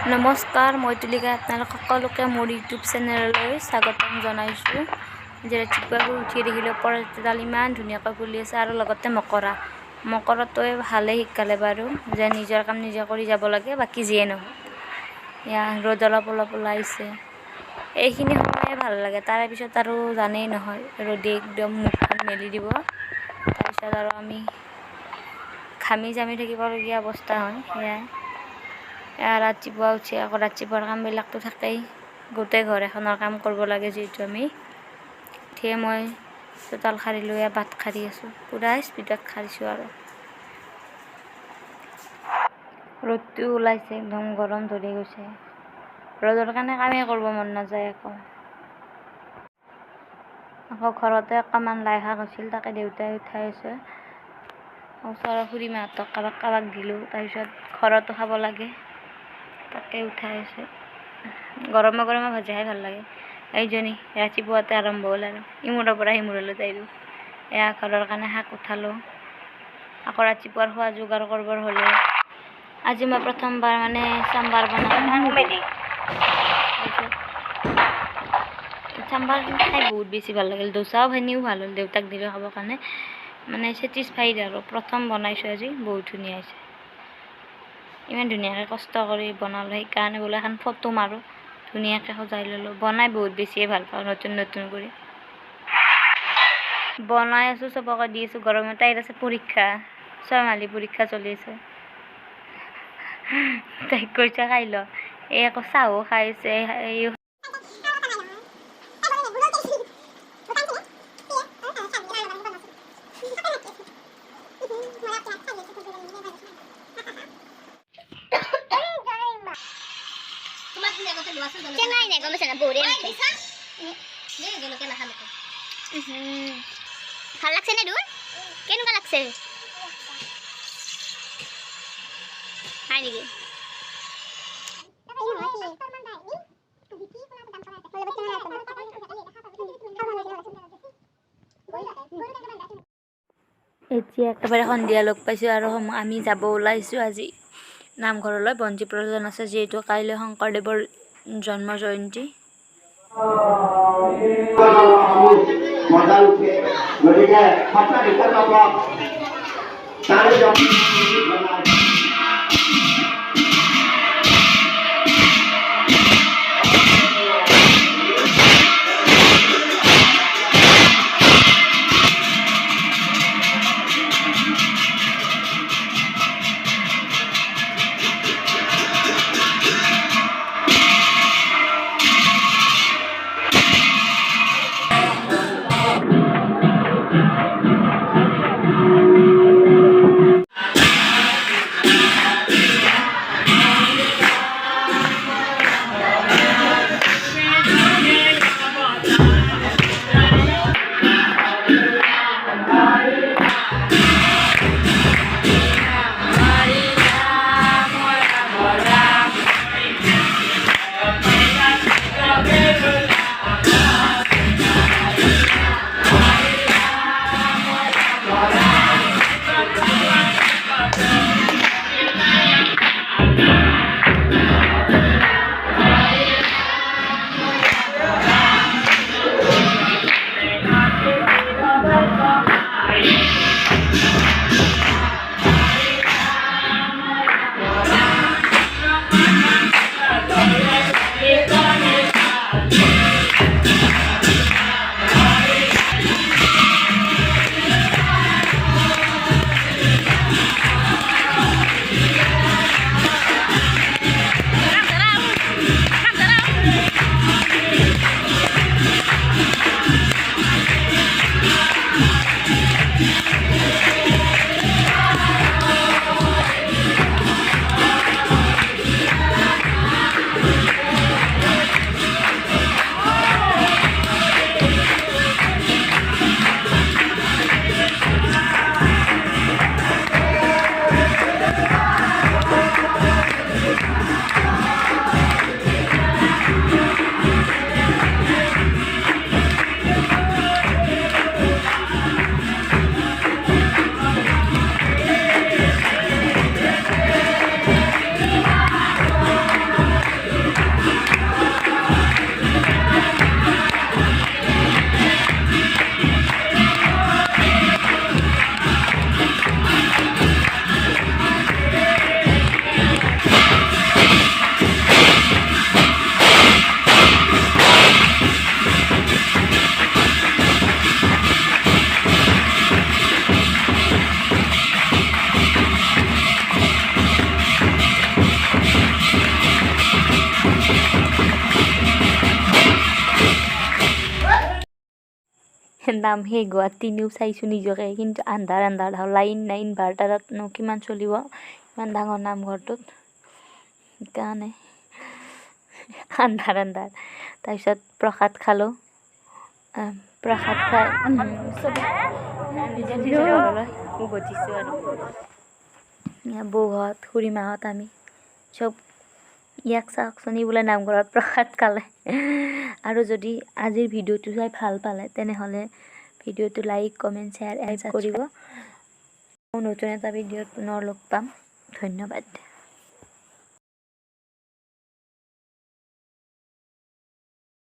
নমস্কাৰ, মই তুলিকা আপোনালোক সকলোকে মোৰ ইউটিউব চেনেললৈ স্বাগতম জনাইছোঁ। যে ৰাতিপুৱা শুই উঠি দেখিলোঁ ওপৰত এডাল ইমান ধুনীয়াকৈ ফুলি আছে আৰু লগতে মকৰটোৱে ভালেই শিকালে বাৰু যে নিজৰ কাম নিজে কৰি যাব লাগে, বাকী যিয়ে নহয়। এয়া ৰ'দ অলপ ওলাইছে, এইখিনি সময়ে ভাল লাগে। তাৰে পিছত আৰু জানেই নহয়, ৰ'দে একদম মুখখন মেলি দিব। তাৰপিছত আৰু আমি ঘামি জামি থাকিবলগীয়া অৱস্থা হয়। সেয়াই ৰাতিপুৱা উঠি আকৌ ৰাতিপুৱাৰ কামবিলাকতো থাকেই, গোটেই ঘৰ এখনৰ কাম কৰিব লাগে যিহেতু আমি। উঠিয়ে মই চোতাল সাৰিলোঁ, ভাত সাৰি আছোঁ, পূৰা স্পীডত সাৰিছোঁ আৰু। ৰ'দটো ওলাইছে, একদম গৰম ধৰি গৈছে। ৰ'দৰ কাৰণে কামেই কৰিব মন নাযায় আকৌ ঘৰতে অকণমান লাই শাক হৈছিল, তাকে দেউতাই উঠাই আছে। ওচৰৰ খুৰীমাহঁতক কাৰোবাক দিলোঁ। তাৰপিছত ঘৰতো খাব লাগে, তাকে উঠাই আছে। গৰমে গৰমে ভাজি খাই ভাল লাগে। এইজনী ৰাতিপুৱাতে আৰম্ভ হ'ল আৰু ইমূৰৰ পৰা সিমূৰলৈ যাইলোঁ। এয়া ঘৰৰ কাৰণে শাক উঠালোঁ। আকৌ ৰাতিপুৱাৰ খোৱা যোগাৰ কৰিবৰ হ'লে আজি মই প্ৰথমবাৰ মানে চাম্বাৰ বনালোঁ। চাম্বাৰ খাই বহুত বেছি ভাল লাগিল। দোচাও ভানিও ভাল হ'ল, দেউতাক দিলোঁ খাবৰ কাৰণে। মানে ছেটিছফাইড আৰু প্ৰথম বনাইছোঁ আজি, বহুত ধুনীয়া হৈছে। ইমান ধুনীয়াকৈ কষ্ট কৰি বনালোঁ, সেইকাৰণে বোলে এখন ফটো মাৰোঁ। ধুনীয়াকৈ সজাই ল'লোঁ। বনাই বহুত বেছিয়ে ভাল পাওঁ, নতুন কৰি বনাই আছোঁ, চবকে দি আছোঁ। গৰমত তাইৰ আছে পৰীক্ষা, 6 মাহিলী পৰীক্ষা চলি আছে। তাইক কৈছে খাই ল, এই আকৌ চাহো খাইছে। ভাল লাগছে নে দূৰ? কেনেকুৱা লাগছে? হয় নেকি? এতিয়া একেবাৰে সন্ধিয়া লগ পাইছোঁ আৰু আমি যাব ওলাইছোঁ আজি নামঘৰলৈ। বন্তি প্ৰজ্বলন আছে যিহেতু কাইলৈ শংকৰদেৱৰ জন্ম জয়ন্তী। নাম সেই গুৱাহাটীনিও চাইছোঁ নিজকে, কিন্তু আন্ধাৰ লাইন নাই, ইনভাৰ্টাৰতনো কিমান চলিব ইমান ডাঙৰ নামঘৰটোত, সেইকাৰণে আন্ধাৰ। তাৰপিছত প্ৰসাদ খালোঁ। প্ৰসাদ খাই উভতিছোঁ আৰু বৌহঁত খুৰীমাহঁত আমি চব ইয়াক চাওকচোন, বোলে নামঘৰত প্ৰসাদ খালে। আৰু যদি আজিৰ ভিডিঅ'টো চাই ভাল পালে তেনেহ'লে ভিডিঅ'টো লাইক, কমেণ্ট, শ্বেয়াৰ কৰিব। নতুন এটা ভিডিঅ'ত পুনৰ লগ পাম। ধন্যবাদ।